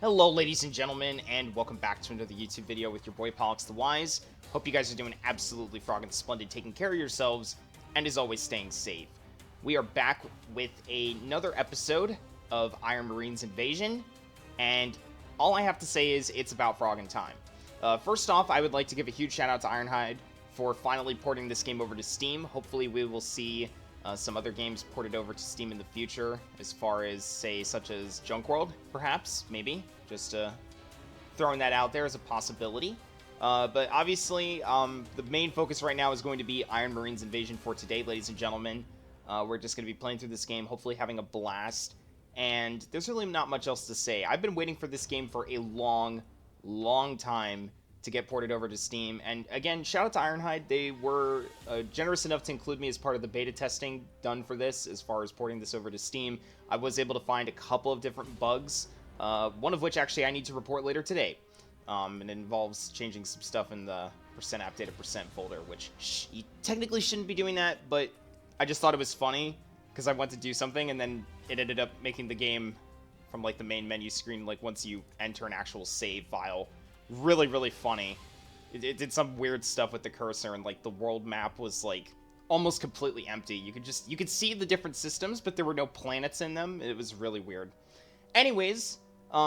Hello, ladies and gentlemen, and welcome back to another YouTube video with your boy Pollux the Wise. Hope you guys are doing absolutely frogging splendid, taking care of yourselves, and as always, staying safe. We are back with another episode of Iron Marines Invasion, and all I have to say is it's about frogging time. First off, I would like to give a huge shout out to Ironhide for finally porting this game over to Steam. Hopefully we will see some other games ported over to Steam in the future, as far as, say, such as Junk World, perhaps, maybe. Just throwing that out there as a possibility. But obviously, the main focus right now is going to be Iron Marines Invasion for today, ladies and gentlemen. We're just going to be playing through this game, hopefully having a blast. And there's really not much else to say. I've been waiting for this game for a long time to get ported over to Steam. And again, shout out to Ironhide. They were generous enough to include me as part of the beta testing done for this, as far as porting this over to Steam. I was able to find a couple of different bugs, one of which actually I need to report later today. And it involves changing some stuff in the %app data % folder, which you technically shouldn't be doing that, but I just thought it was funny because I went to do something and then it ended up making the game from like the main menu screen, like once you enter an actual save file, really funny. It did some weird stuff with the cursor, and like the world map was like almost completely empty. You could see the different systems, but there were no planets in them. It was really weird. Anyways,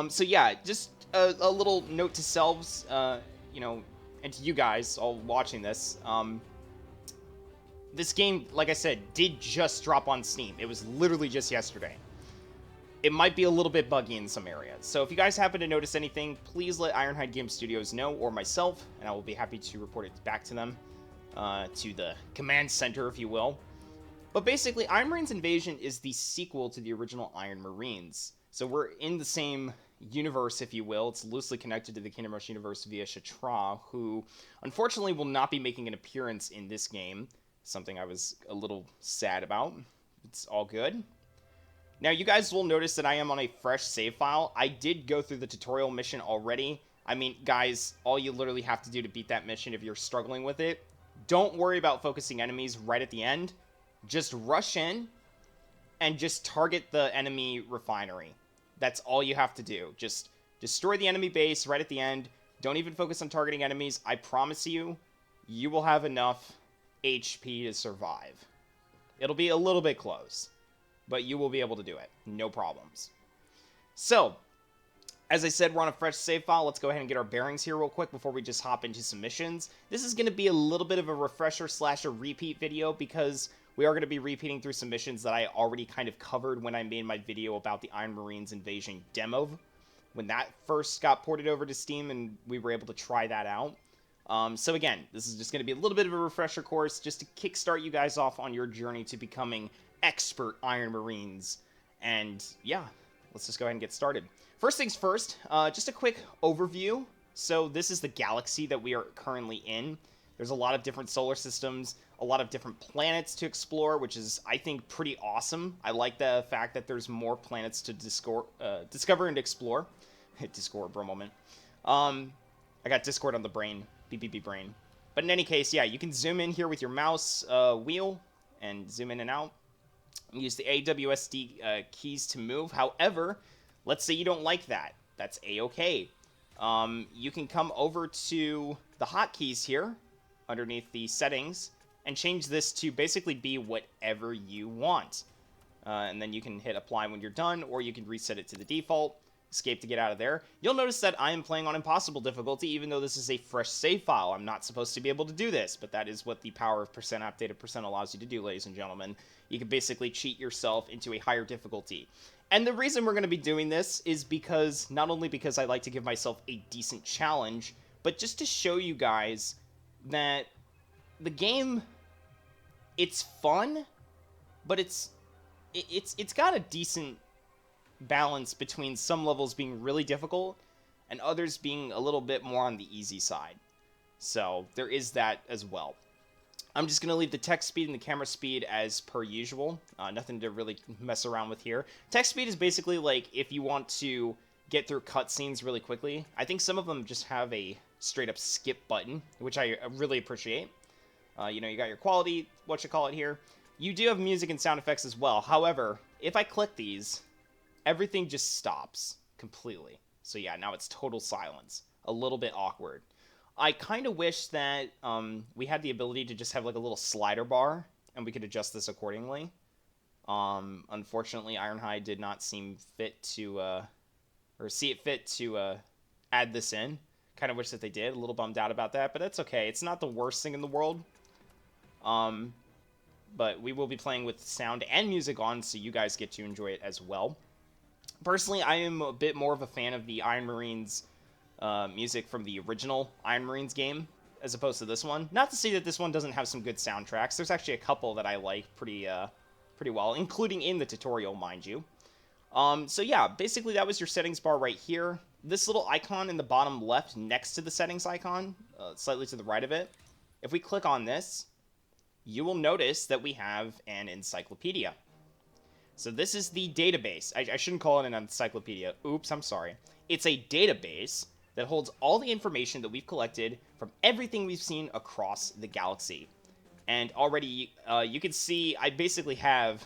so yeah, just a little note to selves, you know, and to you guys all watching this. This game, like I said, did just drop on Steam. It was literally just yesterday. It might be a little bit buggy in some areas. So if you guys happen to notice anything, please let Ironhide Game Studios know, or myself, and I will be happy to report it back to them, to the command center, if you will. But basically, Iron Marines Invasion is the sequel to the original Iron Marines. So we're in the same universe, if you will. It's loosely connected to the Kingdom Rush universe via Shatra, who unfortunately will not be making an appearance in this game. Something I was a little sad about. It's all good. Now, you guys will notice that I am on a fresh save file. I did go through the tutorial mission already. I mean, guys, all you literally have to do to beat that mission if you're struggling with it, don't worry about focusing enemies right at the end. Just rush in and just target the enemy refinery. That's all you have to do. Just destroy the enemy base right at the end. Don't even focus on targeting enemies. I promise you, you will have enough HP to survive. It'll be a little bit close, but you will be able to do it. No problems. So, as I said, we're on a fresh save file. Let's go ahead and get our bearings here real quick before we just hop into some missions. This is going to be a little bit of a refresher / a repeat video, because we are going to be repeating through some missions that I already kind of covered when I made my video about the Iron Marines Invasion demo, when that first got ported over to Steam and we were able to try that out. So again, this is just going to be a little bit of a refresher course just to kickstart you guys off on your journey to becoming expert Iron Marines. And yeah, let's just go ahead and get started. First things first, just a quick overview. So this is the galaxy that we are currently in. There's a lot of different solar systems, a lot of different planets to explore, which is, I think, pretty awesome. I like the fact that there's more planets to discover and explore. Discord for a moment. I got Discord on the brain. BBB brain. But in any case, yeah, you can zoom in here with your mouse wheel and zoom in and out. Use the AWSD keys to move. However, let's say you don't like that. That's A-okay. You can come over to the hotkeys here underneath the settings and change this to basically be whatever you want. And then you can hit apply when you're done, or you can reset it to the default. Escape to get out of there. You'll notice that I am playing on impossible difficulty, even though this is a fresh save file. I'm not supposed to be able to do this, but that is what the power of %app data % allows you to do, ladies and gentlemen. You can basically cheat yourself into a higher difficulty. And the reason we're going to be doing this is because, not only because I like to give myself a decent challenge, but just to show you guys that the game, it's fun, but it's got a decent balance between some levels being really difficult and others being a little bit more on the easy side. So there is that as well. I'm just going to leave the text speed and the camera speed as per usual. Nothing to really mess around with here. Text speed is basically like if you want to get through cutscenes really quickly. I think some of them just have a straight up skip button, which I really appreciate. You know, you got your quality, here. You do have music and sound effects as well. However, if I click these, everything just stops completely. So yeah, now it's total silence. A little bit awkward. I kind of wish that we had the ability to just have like a little slider bar and we could adjust this accordingly. Unfortunately, Ironhide did not seem fit to, or see it fit to add this in. Kind of wish that they did. A little bummed out about that, but that's okay. It's not the worst thing in the world. But we will be playing with sound and music on, so you guys get to enjoy it as well. Personally, I am a bit more of a fan of the Iron Marines music from the original Iron Marines game, as opposed to this one. Not to say that this one doesn't have some good soundtracks. There's actually a couple that I like pretty well, including in the tutorial, mind you. So yeah, basically that was your settings bar right here. This little icon in the bottom left next to the settings icon, slightly to the right of it, if we click on this, you will notice that we have an encyclopedia. So this is the database. I shouldn't call it an encyclopedia. Oops, I'm sorry. It's a database that holds all the information that we've collected from everything we've seen across the galaxy. And already, you can see I basically have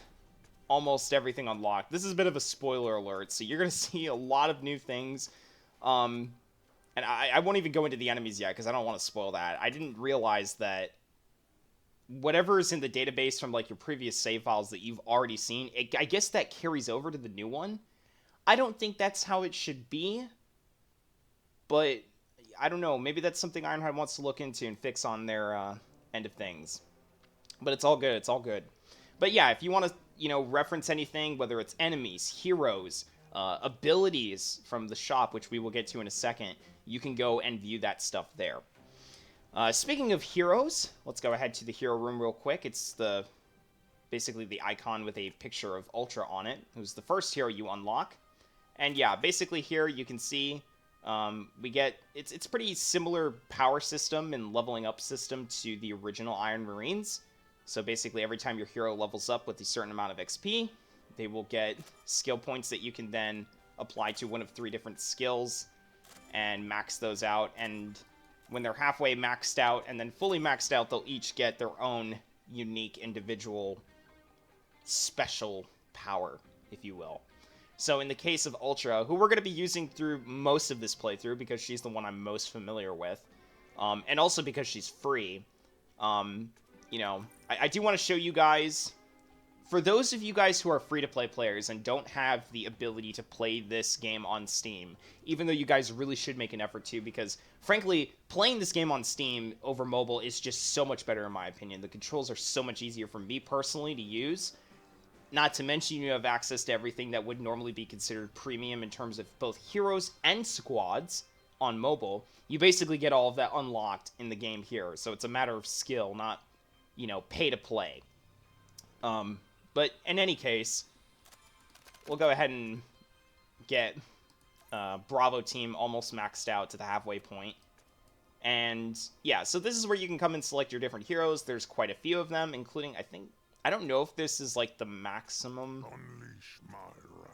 almost everything unlocked. This is a bit of a spoiler alert, so you're going to see a lot of new things. And I won't even go into the enemies yet, because I don't want to spoil that. I didn't realize that whatever is in the database from like your previous save files that you've already seen, I guess that carries over to the new one. I don't think that's how it should be, but I don't know. Maybe that's something Ironhide wants to look into and fix on their end of things. But it's all good. It's all good. But yeah, if you want to, reference anything, whether it's enemies, heroes, abilities from the shop, which we will get to in a second, you can go and view that stuff there. Speaking of heroes, let's go ahead to the hero room real quick. It's basically the icon with a picture of Ultra on it, who's the first hero you unlock. And yeah, basically here you can see we get, it's pretty similar power system and leveling up system to the original Iron Marines. So basically every time your hero levels up with a certain amount of XP, they will get skill points that you can then apply to one of 3 different skills and max those out. And when they're halfway maxed out and then fully maxed out, they'll each get their own unique individual special power, if you will. So in the case of Ultra, who we're going to be using through most of this playthrough because she's the one I'm most familiar with, and also because she's free, I do want to show you guys, for those of you guys who are free-to-play players and don't have the ability to play this game on Steam, even though you guys really should make an effort to, because, frankly, playing this game on Steam over mobile is just so much better in my opinion. The controls are so much easier for me personally to use. Not to mention you have access to everything that would normally be considered premium in terms of both heroes and squads on mobile. You basically get all of that unlocked in the game here, so it's a matter of skill, not, pay to play. But in any case, we'll go ahead and get Bravo team almost maxed out to the halfway point. And yeah, so this is where you can come and select your different heroes. There's quite a few of them, including, I don't know if this is like the maximum. Unleash my wrath.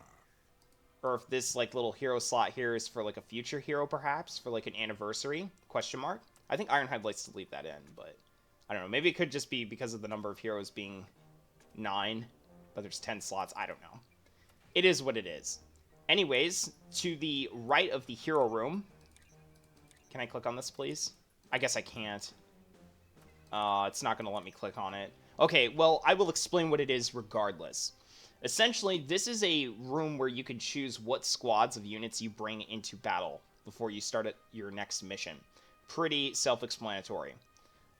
Or if this like little hero slot here is for like a future hero, perhaps, for like an anniversary, question mark. I think Ironhide likes to leave that in, but I don't know. Maybe it could just be because of the number of heroes being 9, but there's 10 slots. I don't know. It is what it is. Anyways, to the right of the hero room. Can I click on this, please? I guess I can't. It's not going to let me click on it. Okay, well, I will explain what it is regardless. Essentially, this is a room where you can choose what squads of units you bring into battle before you start your next mission. Pretty self-explanatory.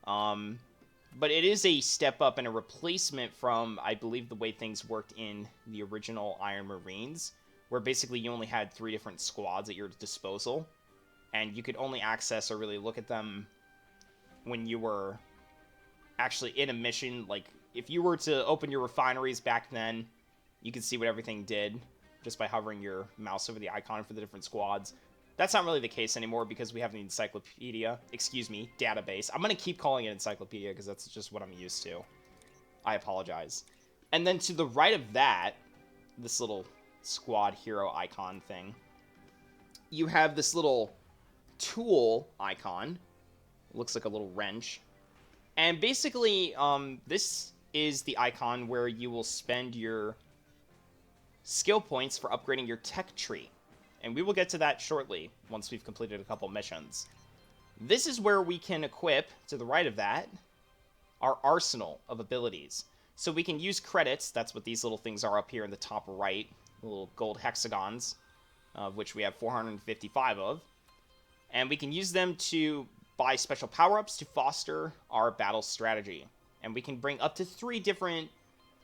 But it is a step up and a replacement from, I believe, the way things worked in the original Iron Marines, where basically you only had 3 different squads at your disposal, and you could only access or really look at them when you were actually in a mission. Like, if you were to open your refineries back then, you could see what everything did just by hovering your mouse over the icon for the different squads. That's not really the case anymore because we have the encyclopedia, database. I'm going to keep calling it encyclopedia because that's just what I'm used to. I apologize. And then to the right of that, this little squad hero icon thing, you have this little tool icon. It looks like a little wrench. And basically, this is the icon where you will spend your skill points for upgrading your tech tree. and we will get to that shortly once we've completed a couple missions. This is where we can equip, to the right of that, our arsenal of abilities. So we can use credits, that's what these little things are up here in the top right, little gold hexagons, of which we have 455 of. And we can use them to buy special power-ups to foster our battle strategy. And we can bring up to 3 different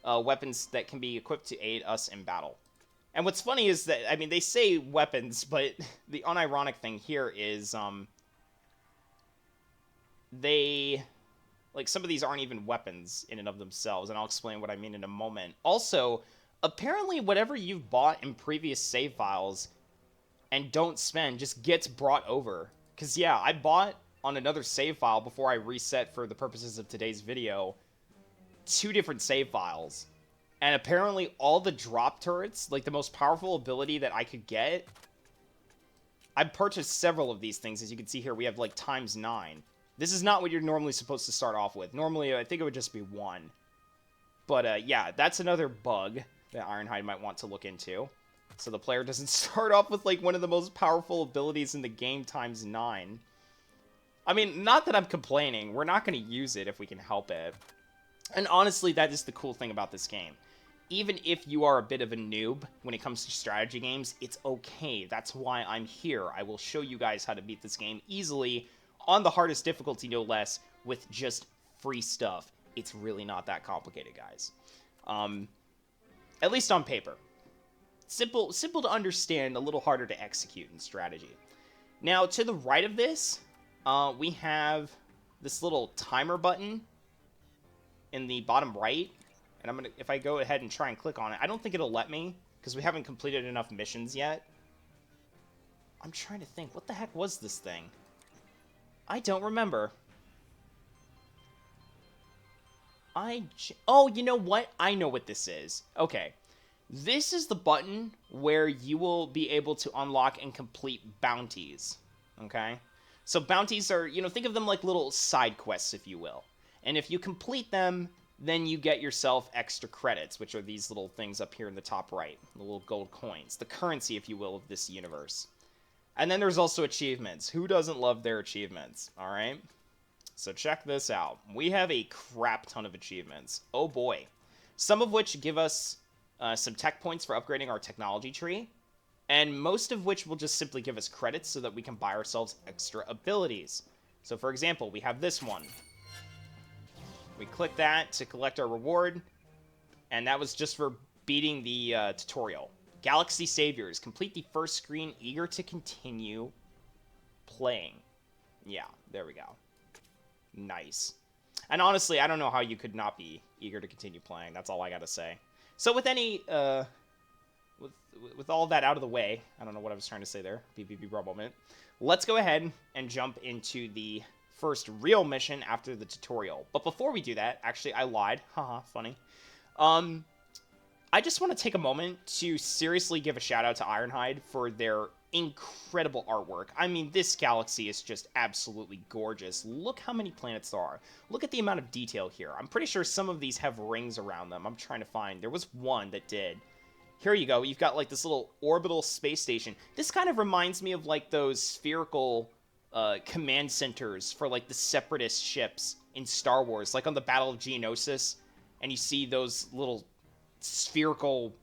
weapons that can be equipped to aid us in battle. And what's funny is that, I mean, they say weapons, but the unironic thing here is, like, some of these aren't even weapons in and of themselves, and I'll explain what I mean in a moment. Also, apparently whatever you've bought in previous save files and don't spend just gets brought over. Because, yeah, I bought on another save file before I reset for the purposes of today's video 2 different save files. And apparently all the drop turrets, like the most powerful ability that I could get, I purchased several of these things. As you can see here, we have like ×9. This is not what you're normally supposed to start off with. Normally, I think it would just be 1. But yeah, that's another bug that Ironhide might want to look into. So the player doesn't start off with like one of the most powerful abilities in the game ×9. I mean, not that I'm complaining. We're not going to use it if we can help it. And honestly, that is the cool thing about this game. Even if you are a bit of a noob when it comes to strategy games, it's okay. That's why I'm here. I will show you guys how to beat this game easily, on the hardest difficulty no less, with just free stuff. It's really not that complicated, guys. At least on paper. Simple to understand, a little harder to execute in strategy. Now, to the right of this, we have this little timer button in the bottom right. And I'm gonna, if I go ahead and try and click on it, I don't think it'll let me, because we haven't completed enough missions yet. I'm trying to think, what the heck was this thing? I don't remember. Oh, you know what? I know what this is. Okay. This is the button where you will be able to unlock and complete bounties. Okay? So bounties are, you know, think of them like little side quests, if you will. And if you complete them, then you get yourself extra credits, which are these little things up here in the top right. The little gold coins. The currency, if you will, of this universe. And then there's also achievements. Who doesn't love their achievements? Alright? So check this out. We have a crap ton of achievements. Oh boy. Some of which give us some tech points for upgrading our technology tree. And most of which will just simply give us credits so that we can buy ourselves extra abilities. So for example, we have this one. We click that to collect our reward, and that was just for beating the tutorial. Galaxy Saviors. Complete the first screen, eager to continue playing. Yeah, there we go. Nice. And honestly, I don't know how you could not be eager to continue playing. That's all I gotta say. So with any, with all that out of the way, I don't know what I was trying to say there. BBB bro moment. Let's go ahead and jump into the first real mission after the tutorial. But before we do that, actually, I lied. Haha, funny. I just want to take a moment to seriously give a shout out to Ironhide for their incredible artwork. I mean, this galaxy is just absolutely gorgeous. Look how many planets there are. Look at the amount of detail here. I'm pretty sure some of these have rings around them. I'm trying to find. There was one that did. Here you go. You've got like this little orbital space station. This kind of reminds me of like those spherical command centers for like the separatist ships in Star Wars, like on the Battle of Geonosis, and you see those little spherical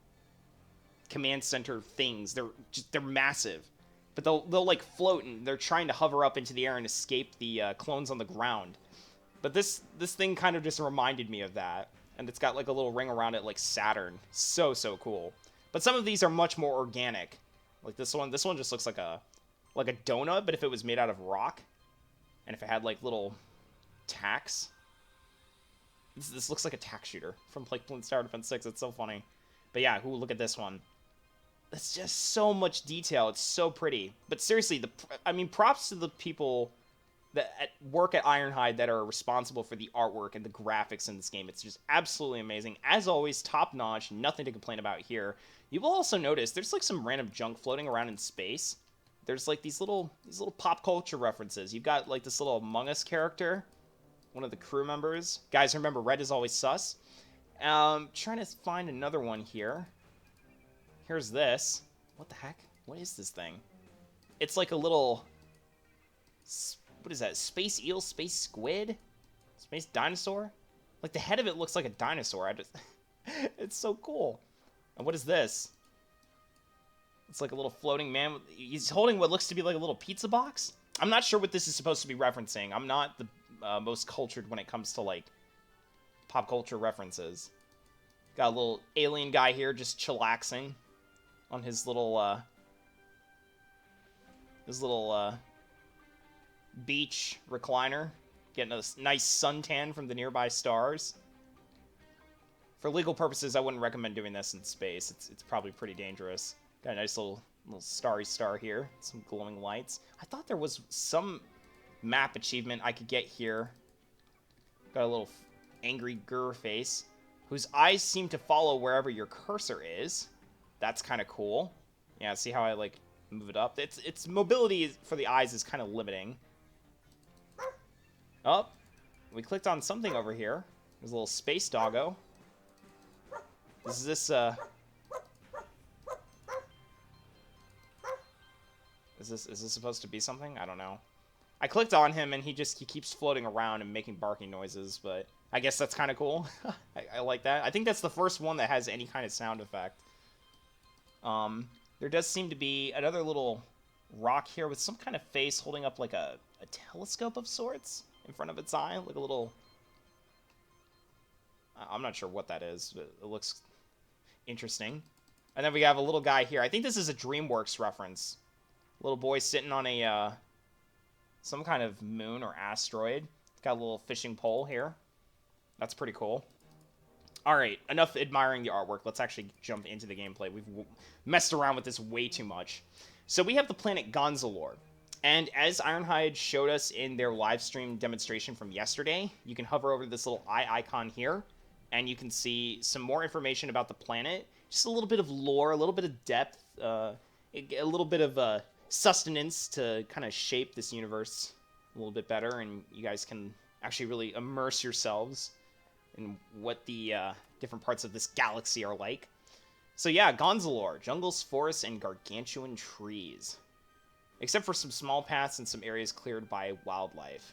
command center things. They're massive, but they'll like float, and they're trying to hover up into the air and escape the clones on the ground. But this thing kind of just reminded me of that, and it's got like a little ring around it like Saturn. So cool. But some of these are much more organic. Like this one just looks like a donut, but if it was made out of rock, and if it had like little tacks. This looks like a tack shooter from like Bloons Tower Defense 6. It's so funny. But yeah, look at this one. That's just so much detail. It's so pretty. But seriously, I mean, props to the people that work at Ironhide that are responsible for the artwork and the graphics in this game. It's just absolutely amazing. As always, top notch. Nothing to complain about here. You will also notice there's like some random junk floating around in space. There's like these little pop culture references. You've got like this little Among Us character, one of the crew members. Guys, remember, red is always sus. Trying to find another one here. Here's this. What the heck? What is this thing? It's like a little... What is that? Space eel? Space squid? Space dinosaur? Like, the head of it looks like a dinosaur. I just... It's so cool. And what is this? It's like a little floating man. He's holding what looks to be like a little pizza box. I'm not sure what this is supposed to be referencing. I'm not the most cultured when it comes to, like, pop culture references. Got a little alien guy here just chillaxing on his little, beach recliner. Getting a nice suntan from the nearby stars. For legal purposes, I wouldn't recommend doing this in space. It's probably pretty dangerous. Got a nice little starry star here. Some glowing lights. I thought there was some map achievement I could get here. Got a little angry grr face. Whose eyes seem to follow wherever your cursor is. That's kind of cool. Yeah, see how I, like, move it up? Its mobility for the eyes is kind of limiting. Oh, we clicked on something over here. There's a little space doggo. Is this, Is this supposed to be something? I don't know. I clicked on him and he keeps floating around and making barking noises, but I guess that's kind of cool. I like that. I think that's the first one that has any kind of sound effect. There does seem to be another little rock here with some kind of face holding up like a telescope of sorts in front of its eye. Like a little... I'm not sure what that is, but it looks interesting. And then we have a little guy here. I think this is a DreamWorks reference. Little boy sitting on a, some kind of moon or asteroid. Got a little fishing pole here. That's pretty cool. Alright, enough admiring the artwork. Let's actually jump into the gameplay. We've messed around with this way too much. So we have the planet Gonzalore. And as Ironhide showed us in their live stream demonstration from yesterday, you can hover over this little eye icon here, and you can see some more information about the planet. Just a little bit of lore, a little bit of depth, a little bit of sustenance to kind of shape this universe a little bit better, and you guys can actually really immerse yourselves in what the different parts of this galaxy are like. So yeah, Gonzalore, jungles, forests, and gargantuan trees. Except for some small paths and some areas cleared by wildlife.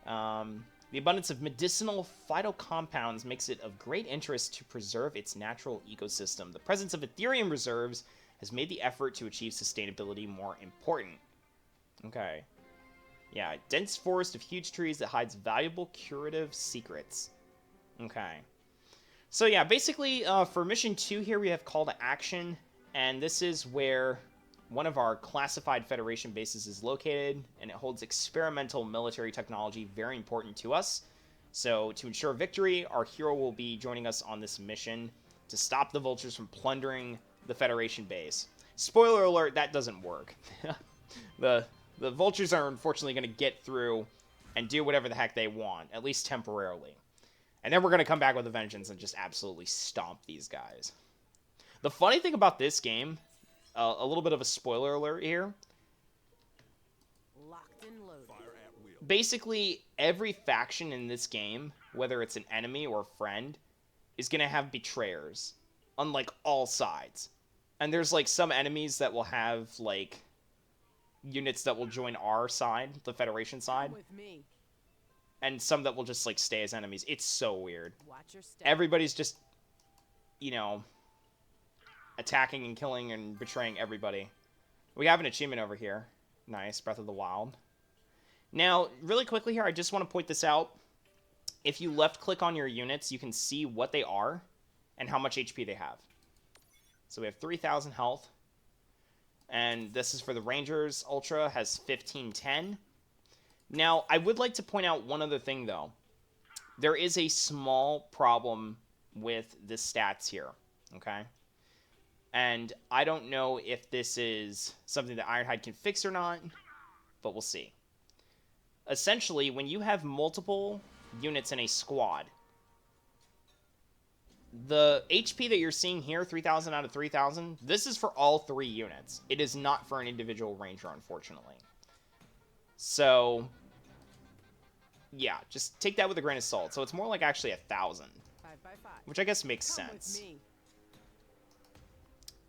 The abundance of medicinal phytocompounds makes it of great interest to preserve its natural ecosystem. The presence of Ethereum reserves has made the effort to achieve sustainability more important. Okay. Yeah, dense forest of huge trees that hides valuable curative secrets. Okay. So yeah, basically, for Mission 2 here, we have Call to Action, and this is where one of our classified Federation bases is located, and it holds experimental military technology very important to us. So, to ensure victory, our hero will be joining us on this mission to stop the Vultures from plundering the Federation base. Spoiler alert, that doesn't work. The Vultures are unfortunately going to get through and do whatever the heck they want, at least temporarily. And then we're going to come back with a vengeance and just absolutely stomp these guys. The funny thing about this game, a little bit of a spoiler alert here. Locked and loaded. Fire at will. Basically, every faction in this game, whether it's an enemy or friend, is going to have betrayers on, like, all sides. And there's, like, some enemies that will have, like, units that will join our side, the Federation side, With me. and some that will just, like, stay as enemies. It's so weird. Watch your step. Everybody's just, you know, attacking and killing and betraying everybody. We have an achievement over here. Nice, Breath of the Wild. Now, really quickly here, I just want to point this out. If you left-click on your units, you can see what they are and how much HP they have. So we have 3,000 health. And this is for the Rangers. Ultra has 1510. Now, I would like to point out one other thing, though. There is a small problem with the stats here, okay? And I don't know if this is something that Ironhide can fix or not, but we'll see. Essentially, when you have multiple units in a squad, the HP that you're seeing here, 3,000 out of 3,000, this is for all 3 units. It is not for an individual ranger, unfortunately. So, yeah, just take that with a grain of salt. So it's more like actually 1,000, 5 by 5. which I guess makes Come sense. with me.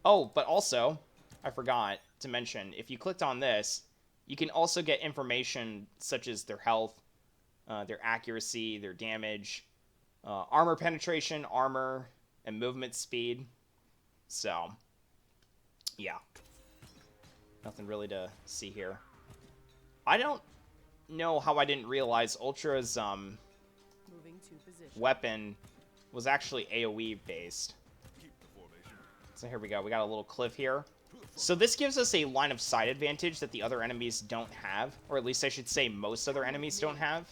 Oh, but also, I forgot to mention, if you clicked on this, you can also get information such as their health, their accuracy, their damage, armor penetration, armor, and movement speed. So, yeah. Nothing really to see here. I don't know how I didn't realize Ultra's weapon was actually AoE based. So here we go. We got a little cliff here. So this gives us a line of sight advantage that the other enemies don't have, or at least I should say most other enemies don't have.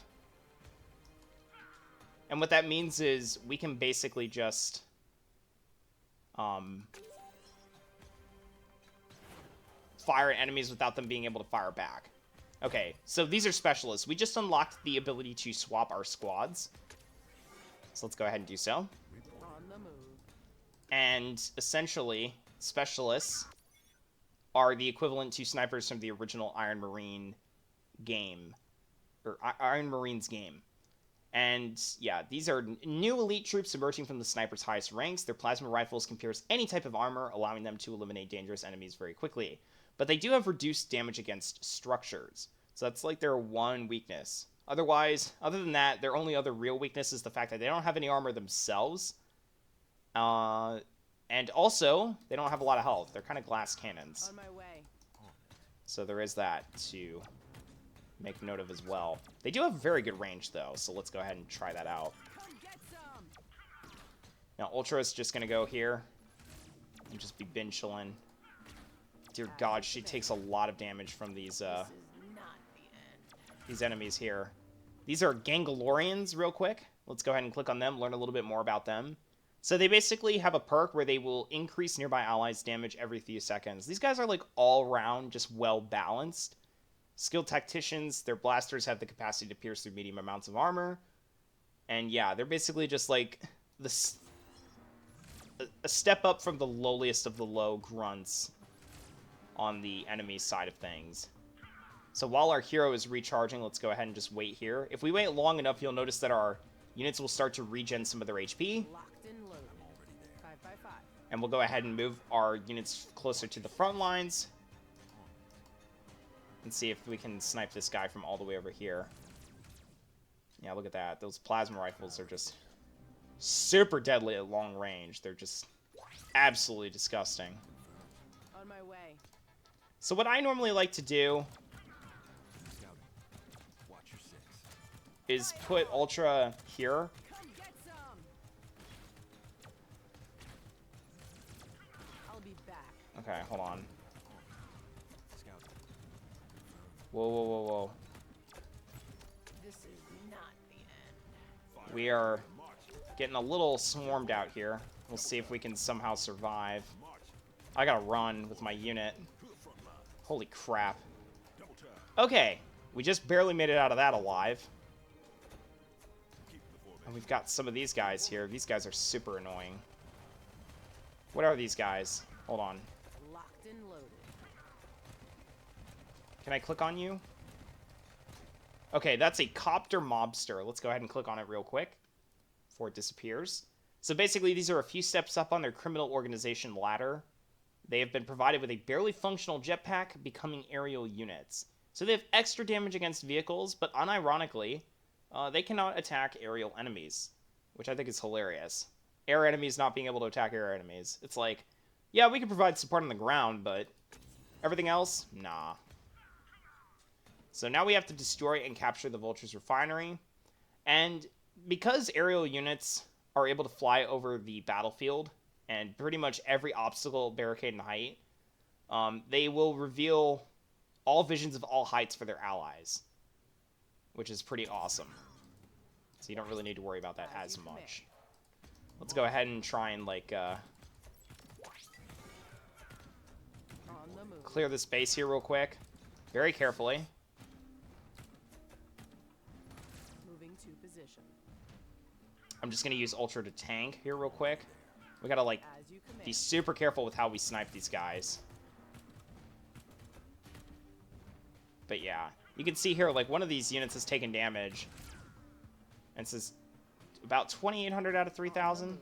And what that means is we can basically just fire at enemies without them being able to fire back. Okay, so these are specialists. We just unlocked the ability to swap our squads. So let's go ahead and do so. And essentially, specialists are the equivalent to snipers from the original Iron Marine game, or Iron Marines game. And yeah, these are new elite troops emerging from the sniper's highest ranks. Their plasma rifles can pierce any type of armor, allowing them to eliminate dangerous enemies very quickly. But they do have reduced damage against structures. So that's like their one weakness. Otherwise, other than that, their only other real weakness is the fact that they don't have any armor themselves. And also, they don't have a lot of health. They're kind of glass cannons. On my way. So there is that to make note of as well. They do have very good range, though, so let's go ahead and try that out. Come get some. Now, Ultra is just going to go here and just be bin chillin'. Dear God, she takes a lot of damage from these enemies here. These are Gangalorians, real quick. Let's go ahead and click on them, learn a little bit more about them. So they basically have a perk where they will increase nearby allies' damage every few seconds. These guys are like all-round, just well-balanced. Skilled tacticians, their blasters have the capacity to pierce through medium amounts of armor. And yeah, they're basically just like a step up from the lowliest of the low grunts on the enemy side of things. So while our hero is recharging, let's go ahead and just wait here. If we wait long enough, you'll notice that our units will start to regen some of their HP. Locked and loaded. 5x5. And we'll go ahead and move our units closer to the front lines. And see if we can snipe this guy from all the way over here. Yeah, look at that. Those plasma rifles are just super deadly at long range. They're just absolutely disgusting. On my way. So what I normally like to do is put Ultra here. Come get some. I'll be back. Okay, hold on. Whoa, whoa, whoa, whoa. This is not the end. We are getting a little swarmed out here. We'll see if we can somehow survive. I gotta run with my unit. Holy crap. Okay, we just barely made it out of that alive. And we've got some of these guys here. These guys are super annoying. What are these guys? Hold on. Locked and loaded. Can I click on you? Okay, that's a copter mobster. Let's go ahead and click on it real quick before it disappears. So basically, these are a few steps up on their criminal organization ladder. They have been provided with a barely functional jetpack, becoming aerial units. So they have extra damage against vehicles, but unironically, they cannot attack aerial enemies, which I think is hilarious. Air enemies not being able to attack air enemies. It's like, yeah, we can provide support on the ground, but everything else? Nah. So now we have to destroy and capture the Vulture's refinery. And because aerial units are able to fly over the battlefield and pretty much every obstacle, barricade, and height, they will reveal all visions of all heights for their allies, which is pretty awesome. So you don't really need to worry about that as much. Let's go ahead and try and, like, On the move. clear this base here real quick. Very carefully. Moving to position. I'm just going to use Ultra to tank here real quick. We got to, like, As you be command. super careful with how we snipe these guys. But yeah, you can see here, like, one of these units has taken damage. And it says about 2,800 out of 3,000.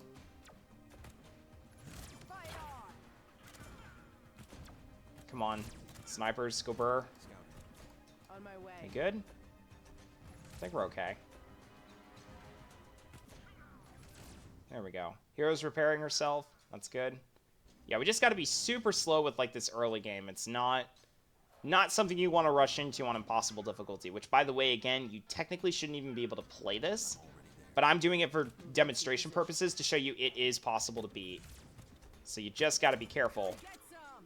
Fight on. Come on. Snipers, go burr. On my way. You good? I think we're okay. There we go. Hero's repairing herself. That's good. Yeah, we just got to be super slow with, like, this early game. It's not something you want to rush into on impossible difficulty, which, by the way, again, you technically shouldn't even be able to play this. But I'm doing it for demonstration purposes to show you it is possible to beat. So you just got to be careful. Get some.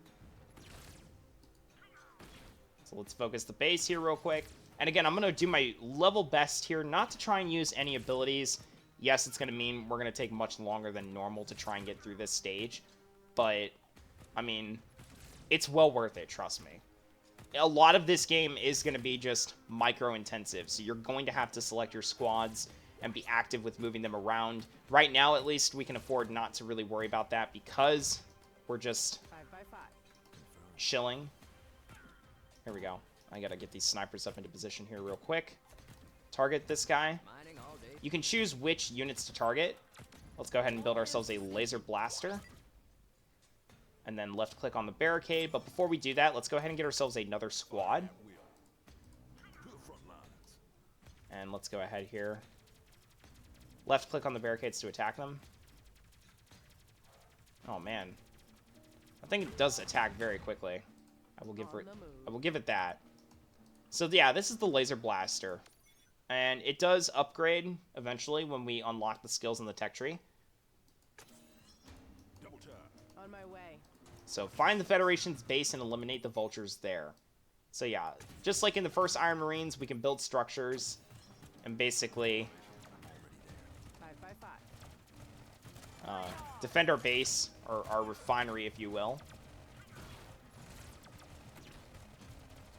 So let's focus the base here real quick. And again, I'm going to do my level best here, not to try and use any abilities. Yes, it's going to mean we're going to take much longer than normal to try and get through this stage. But, I mean, it's well worth it, trust me. A lot of this game is going to be just micro-intensive, so you're going to have to select your squads and be active with moving them around. Right now, at least, we can afford not to really worry about that because we're just 5x5. chilling. Here we go. I gotta get these snipers up into position here real quick. Target this guy. You can choose which units to target. Let's go ahead and build ourselves a laser blaster. And then left click on the barricade. But before we do that, let's go ahead and get ourselves another squad. And let's go ahead here. Left click on the barricades to attack them. Oh man. I think it does attack very quickly. I will give it that. So yeah, this is the laser blaster. And it does upgrade eventually when we unlock the skills in the tech tree. On my way. So find the Federation's base and eliminate the vultures there. So yeah, just like in the first Iron Marines, we can build structures and basically 5x5. defend our base, or our refinery, if you will.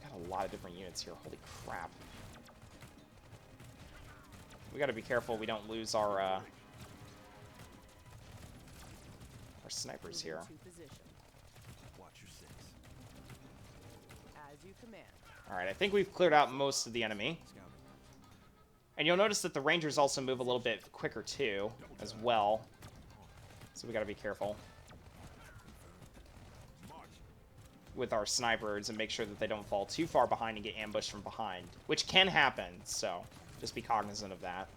Got a lot of different units here. Holy crap. We gotta be careful we don't lose our snipers here. Moving to position. Watch your six. As you command. Alright, I think we've cleared out most of the enemy. And you'll notice that the Rangers also move a little bit quicker too, as well. So we gotta be careful with our snipers and make sure that they don't fall too far behind and get ambushed from behind, which can happen, so just be cognizant of that.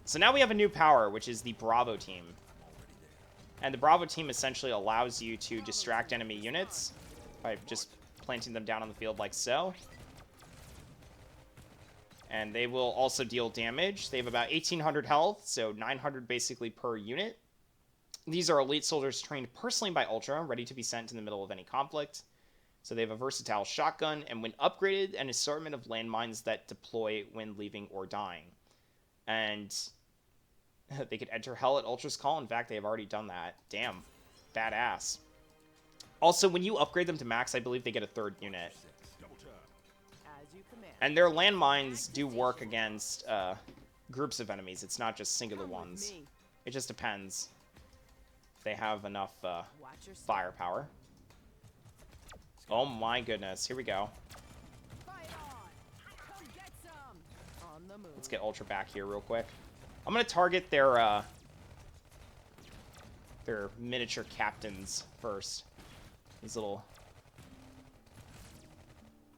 So now we have a new power, which is the Bravo team. And the Bravo team essentially allows you to distract enemy units by just planting them down on the field like so. And they will also deal damage. They have about 1,800 health, so 900 basically per unit. These are elite soldiers trained personally by Ultra, ready to be sent in the middle of any conflict. So they have a versatile shotgun, and when upgraded, an assortment of landmines that deploy when leaving or dying. And they could enter hell at Ultra's call. In fact, they have already done that. Damn. Badass. Also, when you upgrade them to max, I believe they get a third unit. As you command. And their landmines do work against groups of enemies. It's not just singular Come with ones. me. It just depends if they have enough Watch your step. firepower. Oh my goodness. Here we go. Fight on. Come get some. On the move. Let's get Ultra back here real quick. I'm going to target their miniature captains first. These little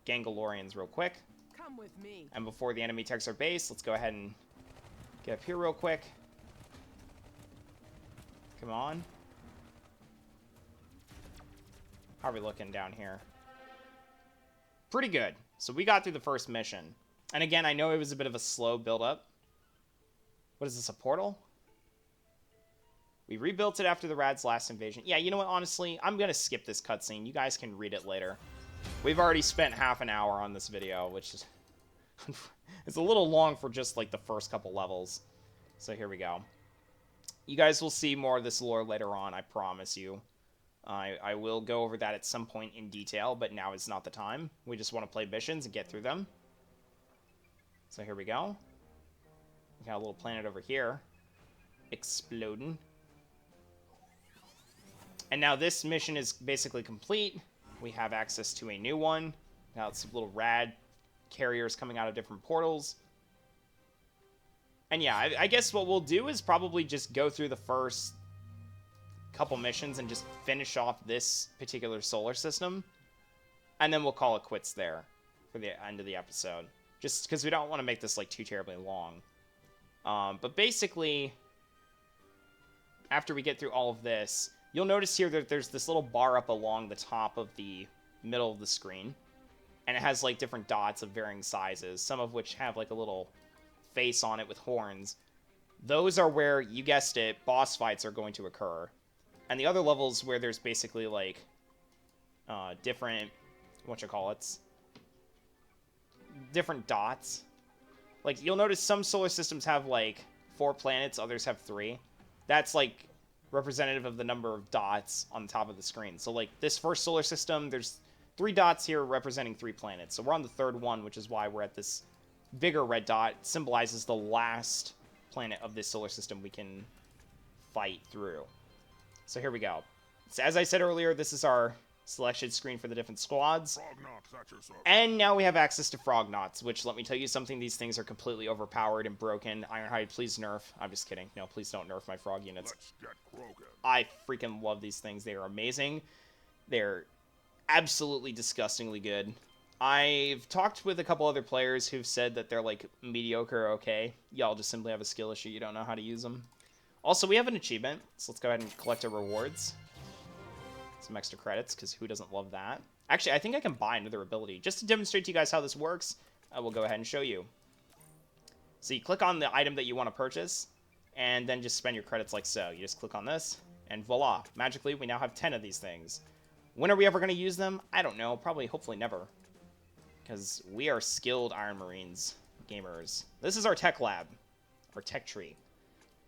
Gangalorians real quick. Come with me. And before the enemy takes our base, let's go ahead and get up here real quick. Come on. How are we looking down here? Pretty good. So we got through the first mission. And again, I know it was a bit of a slow build-up. What is this, a portal? We rebuilt it after the Rad's last invasion. Yeah, you know what, honestly, I'm going to skip this cutscene. You guys can read it later. We've already spent half an hour on this video, which is... it's a little long for just, like, the first couple levels. So here we go. You guys will see more of this lore later on, I promise you. I will go over that at some point in detail, but now is not the time. We just want to play missions and get through them. So here we go. We got a little planet over here. Exploding. And now this mission is basically complete. We have access to a new one. Now it's little rad carriers coming out of different portals. And yeah, I guess what we'll do is probably just go through the first couple missions and just finish off this particular solar system. And then we'll call it quits there for the end of the episode. Just because we don't want to make this, like, too terribly long. But basically, after we get through all of this, you'll notice here that there's this little bar up along the top of the middle of the screen. And it has, like, different dots of varying sizes, some of which have, like, a little face on it with horns. Those are where, you guessed it, boss fights are going to occur. And the other levels where there's basically, like, different, different dots. Like, you'll notice some solar systems have, like, 4 planets, others have 3. That's, like, representative of the number of dots on the top of the screen. So, like, this first solar system, there's 3 dots here representing 3 planets. So we're on the 3rd one, which is why we're at this bigger red dot. It symbolizes the last planet of this solar system we can fight through. So here we go. So as I said earlier, this is our selection screen for the different squads. And now we have access to Frognauts, which, let me tell you something, these things are completely overpowered and broken. Ironhide, please nerf. I'm just kidding. No, please don't nerf my frog units. I freaking love these things. They are amazing. They're absolutely disgustingly good. I've talked with a couple other players who've said that they're, like, mediocre or okay. Y'all just simply have a skill issue. You don't know how to use them. Also, we have an achievement, so let's go ahead and collect our rewards. Some extra credits, because who doesn't love that? Actually, I think I can buy another ability. Just to demonstrate to you guys how this works, I will go ahead and show you. So you click on the item that you want to purchase, and then just spend your credits like so. You just click on this, and voila. Magically, we now have 10 of these things. When are we ever going to use them? I don't know. Probably, hopefully never. Because we are skilled Iron Marines gamers. This is our tech lab. Our tech tree.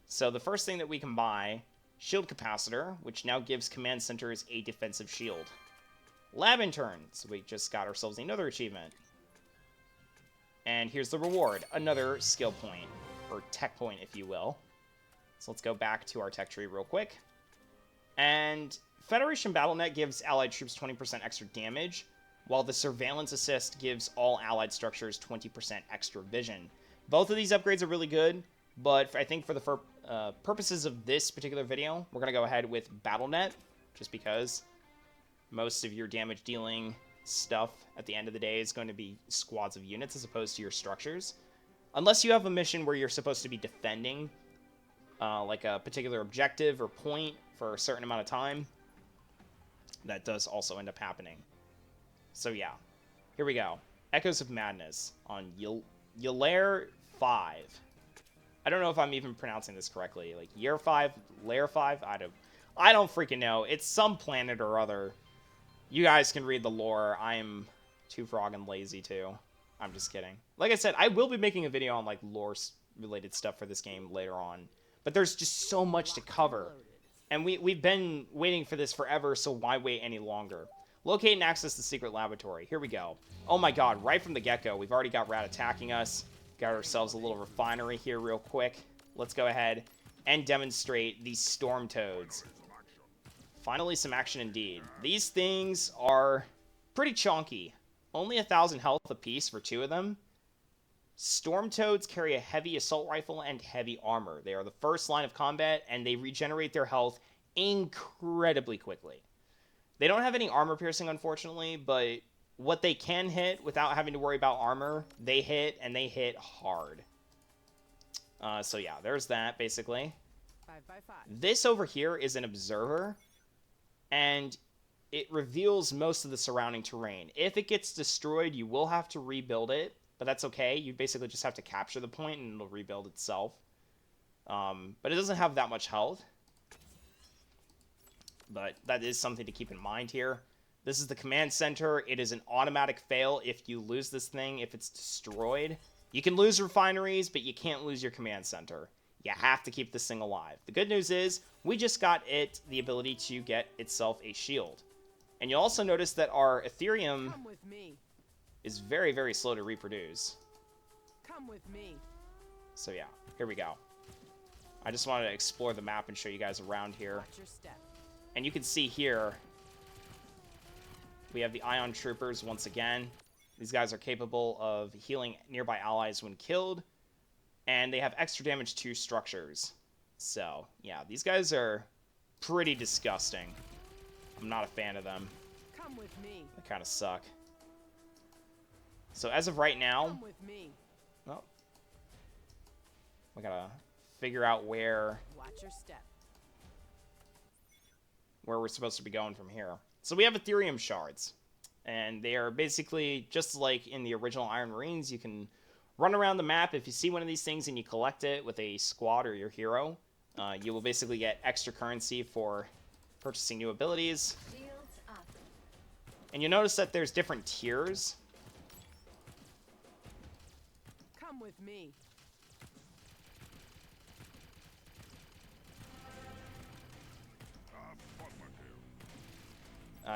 So the first thing that we can buy, shield capacitor, which now gives command centers a defensive shield. Lab intern. So we just got ourselves another achievement. And here's the reward. Another skill point. Or tech point, if you will. So let's go back to our tech tree real quick. And Federation BattleNet gives allied troops 20% extra damage, while the Surveillance Assist gives all allied structures 20% extra vision. Both of these upgrades are really good, but I think for the purposes of this particular video, we're going to go ahead with BattleNet, just because most of your damage dealing stuff at the end of the day is going to be squads of units as opposed to your structures. Unless you have a mission where you're supposed to be defending like a particular objective or point for a certain amount of time, that does also end up happening. So yeah, here we go. Echoes of Madness on Ylair 5. I don't know if I'm even pronouncing this correctly. Like Year 5, Lair 5. I don't freaking know. It's some planet or other. You guys can read the lore. I am too frog-and lazy too. I'm just kidding. Like I said, I will be making a video on like lore related stuff for this game later on. But there's just so much to cover. And we've been waiting for this forever, so why wait any longer? Locate and access the secret laboratory. Here we go. Oh my god, right from the get-go, we've already got Rat attacking us. Got ourselves a little refinery here real quick. Let's go ahead and demonstrate these Storm Toads. Finally, some action indeed. These things are pretty chonky. Only 1,000 health apiece for 2 of them. Storm Toads carry a heavy assault rifle and heavy armor. They are the first line of combat, and they regenerate their health incredibly quickly. They don't have any armor piercing, unfortunately, but what they can hit without having to worry about armor, they hit, and they hit hard. So yeah, there's that, basically. 5x5. This over here is an observer, and it reveals most of the surrounding terrain. If it gets destroyed, you will have to rebuild it, but that's okay. You basically just have to capture the point, and it'll rebuild itself. But it doesn't have that much health. But that is something to keep in mind here. This is the command center. It is an automatic fail if you lose this thing, if it's destroyed. You can lose refineries, but you can't lose your command center. You have to keep this thing alive. The good news is, we just got it the ability to get itself a shield. And you'll also notice that our Ethereum Come with me. is very, very slow to reproduce. Come with me. So yeah, here we go. I just wanted to explore the map and show you guys around here. Watch your step. And you can see here, we have the Ion Troopers once again. These guys are capable of healing nearby allies when killed, and they have extra damage to structures. So, yeah, these guys are pretty disgusting. I'm not a fan of them. Come with me. They kind of suck. So as of right now, Come with me. well, we gotta figure out where Watch your step. we're supposed to be going from here. So we have Ethereum shards, and they are basically just like in the original Iron Marines. You can run around the map. If you see one of these things and you collect it with a squad or your hero, you will basically get extra currency for purchasing new abilities. Shields up. And you'll notice that there's different tiers. Come with me.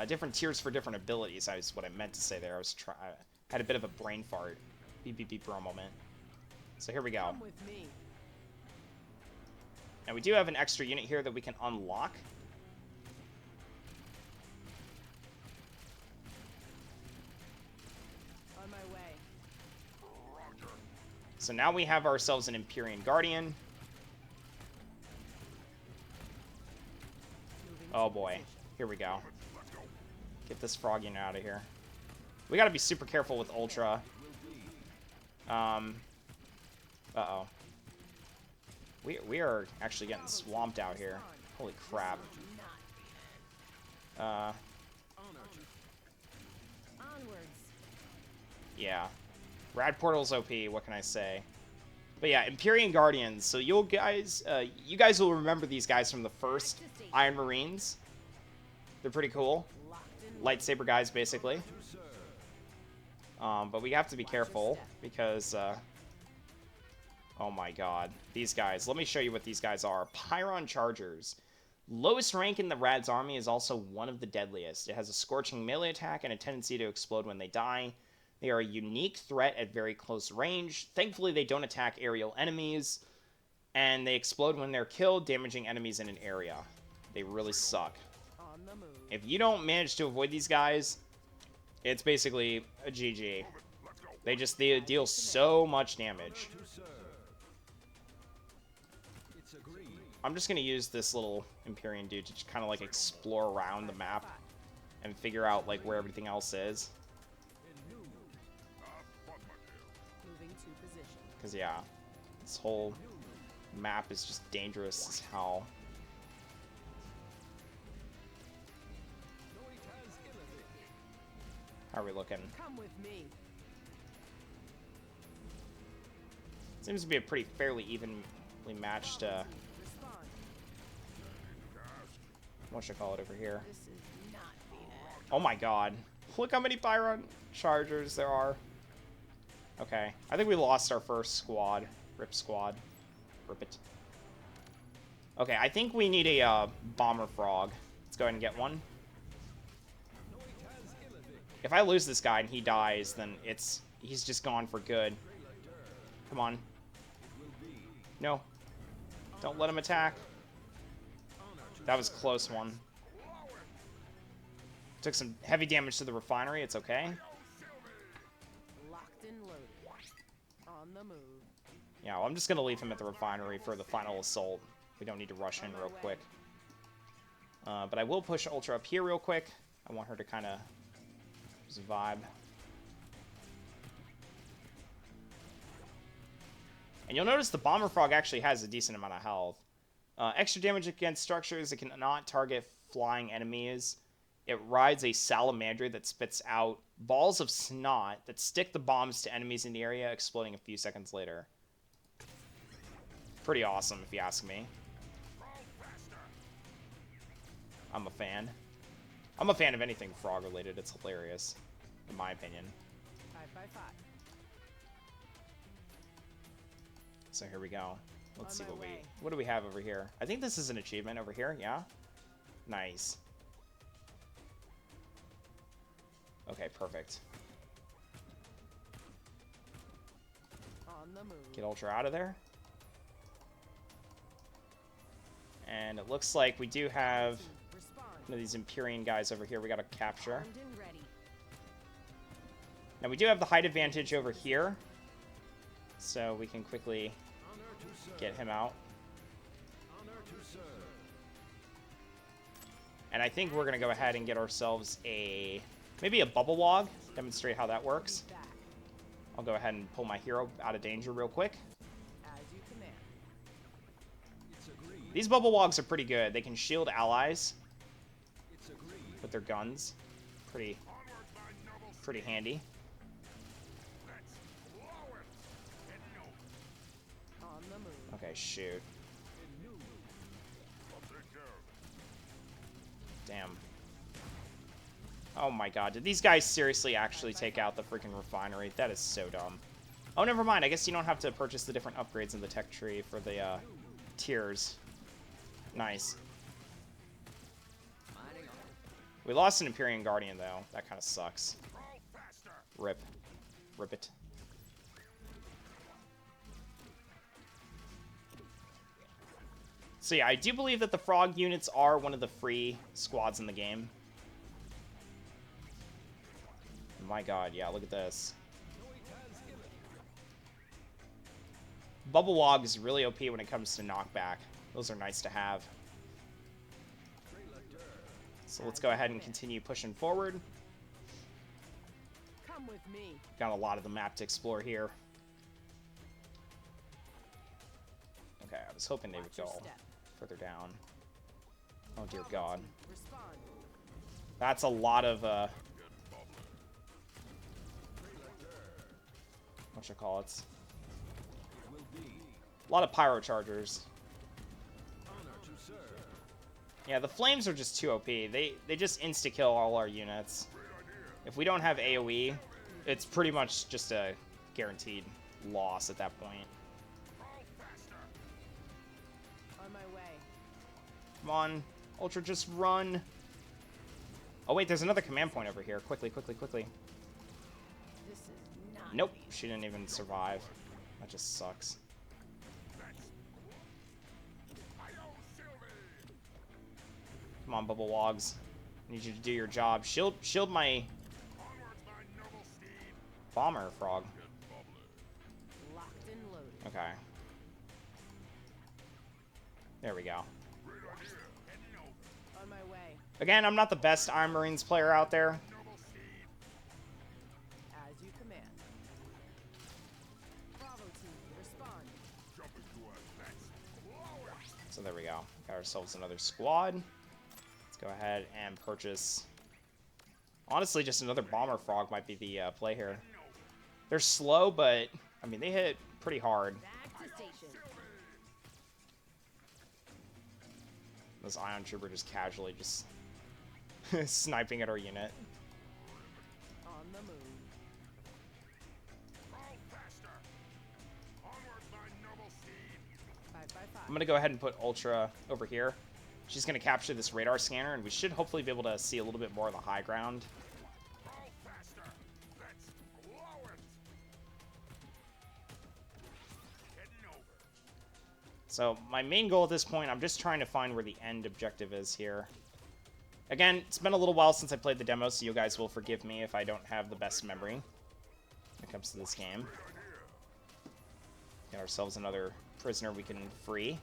Different tiers for different abilities. Is what I meant to say there. I had a bit of a brain fart. Beep beep beep for a moment. So here we go. Come with me. And we do have an extra unit here that we can unlock. On my way. So now we have ourselves an Empyrean Guardian. Moving Oh to boy. position. Here we go. Get this frog unit out of here. We gotta be super careful with Ultra. Uh-oh. We are actually getting swamped out here. Holy crap. Onwards. Yeah. Rad Portal's OP, what can I say? But yeah, Empyrean Guardians. So you guys will remember these guys from the first Iron Marines. They're pretty cool. Locked in. Lightsaber guys, basically. But we have to be careful because, oh my god. These guys. Let me show you what these guys are. Pyron Chargers. Lowest rank in the Rad's army is also one of the deadliest. It has a scorching melee attack and a tendency to explode when they die. They are a unique threat at very close range. Thankfully, they don't attack aerial enemies. And they explode when they're killed, damaging enemies in an area. They really suck. On the move. If you don't manage to avoid these guys, it's basically a GG. They deal so much damage. I'm just going to use this little Empyrean dude to just kind of like explore around the map and figure out like where everything else is. Moving to position. Because yeah, this whole map is just dangerous as hell. How are we looking? Come with me. Seems to be a pretty fairly evenly matched, Respond. what should I call it over here? This is not the end. Oh my god. Look how many Pyron Chargers there are. Okay. I think we lost our first squad. Rip squad. Rip it. Okay, I think we need a Bomber Frog. Let's go ahead and get one. If I lose this guy and he dies, then he's just gone for good. Come on. No. Don't let him attack. That was a close one. Took some heavy damage to the refinery. It's okay. Locked and loaded. On the move. Yeah, well, I'm just going to leave him at the refinery for the final assault. We don't need to rush in real quick. But I will push Ultra up here real quick. I want her to kind of just vibe. And you'll notice the Bomber Frog actually has a decent amount of health. Extra damage against structures. It cannot target flying enemies. It rides a salamander that spits out balls of snot that stick the bombs to enemies in the area, exploding a few seconds later. Pretty awesome, if you ask me. I'm a fan. I'm a fan of anything frog-related. It's hilarious, in my opinion. 5x5. So here we go. Let's see On my way. what do we have over here? I think this is an achievement over here, yeah? Nice. Okay, perfect. On the move. Get Ultra out of there. And it looks like we do have Respond. one of these Empyrean guys over here we gotta capture. Armed and ready. Now we do have the height advantage over here. So we can quickly get him out. And I think we're going to go ahead and get ourselves maybe a bubble log, demonstrate how that works. Back. I'll go ahead and pull my hero out of danger real quick. As you command. It's agreed. These bubble logs are pretty good. They can shield allies It's agreed. with their guns. Pretty handy. On the move. Okay, shoot. Damn. Oh my god, did these guys seriously actually take out the freaking refinery? That is so dumb. Oh, never mind. I guess you don't have to purchase the different upgrades in the tech tree for the tiers. Nice. We lost an Empyrean Guardian, though. That kind of sucks. Rip. Rip it. So yeah, I do believe that the frog units are one of the free squads in the game. My god, yeah, look at this. Bubble Log is really OP when it comes to knockback. Those are nice to have. So let's go ahead and continue pushing forward. Come with me. Got a lot of the map to explore here. Okay, I was hoping they would Watch your go step. further down. Oh dear god. Respond. That's a lot of, whatchamacallits? A lot of pyro chargers. Yeah, the flames are just too OP. They just insta-kill all our units. If we don't have AoE, it's pretty much just a guaranteed loss at that point. On my way. Come on, Ultra, just run. Oh wait, there's another command point over here. Quickly, quickly, quickly. This is not. Nope, she didn't even survive. That just sucks. Come on, Bubble Logs. I need you to do your job. Shield my bomber frog. Locked and loaded. Okay. There we go. On my way. Again, I'm not the best Iron Marines player out there. As you command. Bravo team, respond. So there we go. Got ourselves another squad. Let's go ahead and purchase... Honestly, just another bomber frog might be the play here. They're slow, but, I mean, they hit pretty hard. Back to station. This Ion Trooper just casually just sniping at our unit. On the move. 5x5. I'm going to go ahead and put Ultra over here. She's going to capture this radar scanner, and we should hopefully be able to see a little bit more of the high ground. So my main goal at this point, I'm just trying to find where the end objective is here. Again, it's been a little while since I played the demo, so you guys will forgive me if I don't have the best memory when it comes to this game. Get ourselves another prisoner we can free.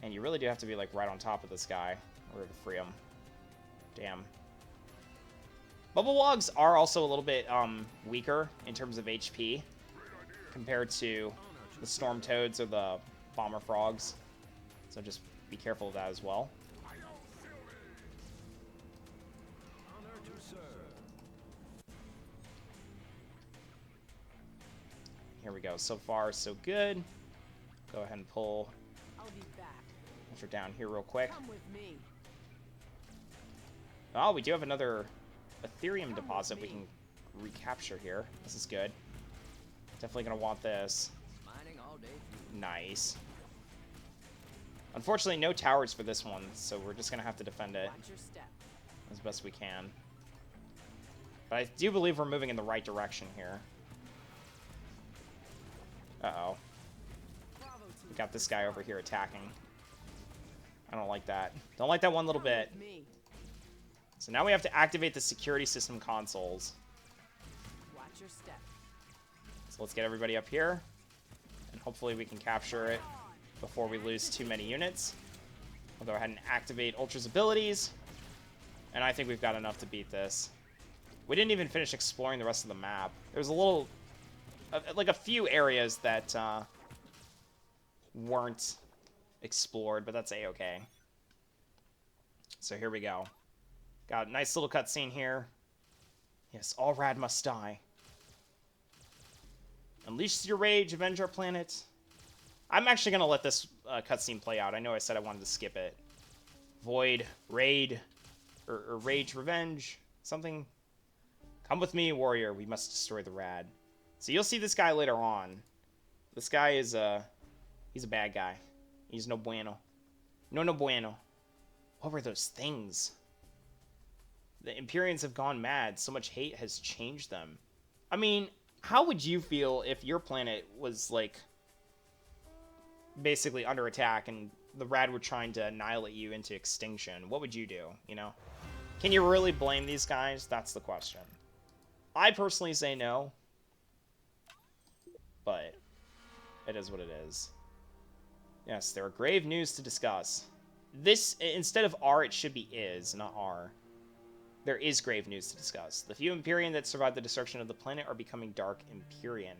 And you really do have to be like right on top of this guy in order to free him. Damn. Bubble Logs are also a little bit weaker in terms of HP compared to the Storm Toads or the Bomber Frogs. So just be careful of that as well. Here we go. So far, so good. Go ahead and pull I'll be back. Ultra down here real quick. Come with me. Oh, we do have another Ethereum deposit we can recapture here. This is good. Definitely going to want this. Mining all day. Nice. Unfortunately, no towers for this one, so we're just going to have to defend it Watch your step. as best we can. But I do believe we're moving in the right direction here. Uh-oh. Bravo team. We got this guy over here attacking. I don't like that. Don't like that one little Come bit. with me. So now we have to activate the security system consoles. Watch your step. So let's get everybody up here. And hopefully we can capture it before we lose too many units. I'll go ahead and activate Ultra's abilities. And I think we've got enough to beat this. We didn't even finish exploring the rest of the map. There's a little... like a few areas that weren't explored, but that's a-okay. So here we go. Got a nice little cutscene here. Yes, all rad must die. Unleash your rage, avenge our planet. I'm actually going to let this cutscene play out. I know I said I wanted to skip it. Void, raid, or rage, revenge, something. Come with me, warrior. We must destroy the rad. So you'll see this guy later on. This guy is, he's a bad guy. He's no bueno. No bueno. What were those things? The Empyreans have gone mad. So much hate has changed them. I mean, how would you feel if your planet was, like, basically under attack and the rad were trying to annihilate you into extinction? What would you do, you know? Can you really blame these guys? That's the question. I personally say no. But it is what it is. Yes, there are grave news to discuss. This, instead of R, it should be is, not R. There is grave news to discuss. The few Empyrean that survived the destruction of the planet are becoming Dark Empyrean.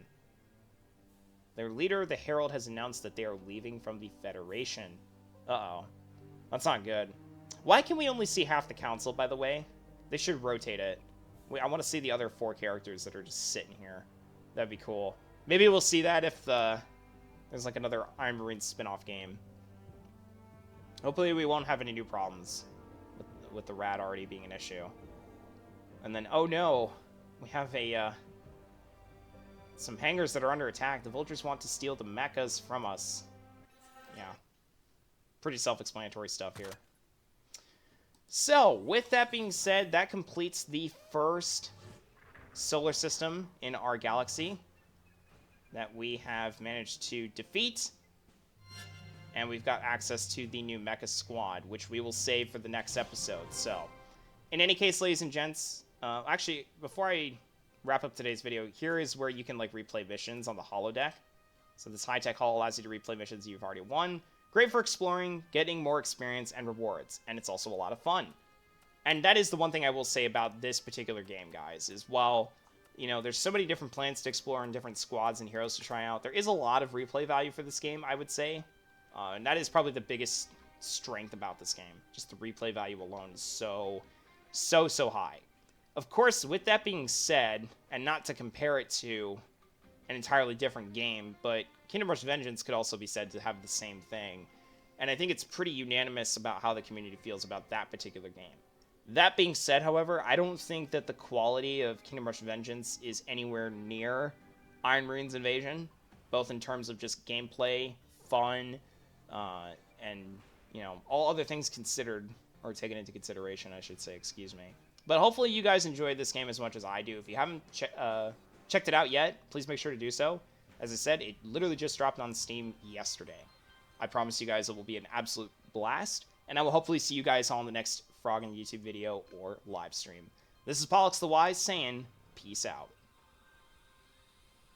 Their leader, the Herald, has announced that they are leaving from the Federation. Uh-oh. That's not good. Why can we only see half the council, by the way? They should rotate it. I want to see the other 4 characters that are just sitting here. That'd be cool. Maybe we'll see that if there's like another Iron Marine spin-off game. Hopefully we won't have any new problems with the rad already being an issue. And then, oh no, we have some hangars that are under attack. The vultures want to steal the mechas from us. Yeah. Pretty self-explanatory stuff here. So, with that being said, that completes the first solar system in our galaxy that we have managed to defeat. And we've got access to the new Mecha Squad, which we will save for the next episode. So, in any case, ladies and gents, actually, before I wrap up today's video, here is where you can, like, replay missions on the holodeck. So this high-tech holo allows you to replay missions you've already won. Great for exploring, getting more experience and rewards, and it's also a lot of fun. And that is the one thing I will say about this particular game, guys, is while, you know, there's so many different planets to explore and different squads and heroes to try out, there is a lot of replay value for this game, I would say. And that is probably the biggest strength about this game. Just the replay value alone is so high. Of course, with that being said, and not to compare it to an entirely different game, but Kingdom Rush Vengeance could also be said to have the same thing. And I think it's pretty unanimous about how the community feels about that particular game. That being said, however, I don't think that the quality of Kingdom Rush Vengeance is anywhere near Iron Marine's Invasion, both in terms of just gameplay, fun, and, you know, all other things considered, or taken into consideration, I should say, excuse me. But hopefully you guys enjoyed this game as much as I do. If you haven't checked it out yet, please make sure to do so. As I said, it literally just dropped on Steam yesterday. I promise you guys it will be an absolute blast, and I will hopefully see you guys all in the next Froggen YouTube video or live stream. This is Pollux the Wise saying, peace out.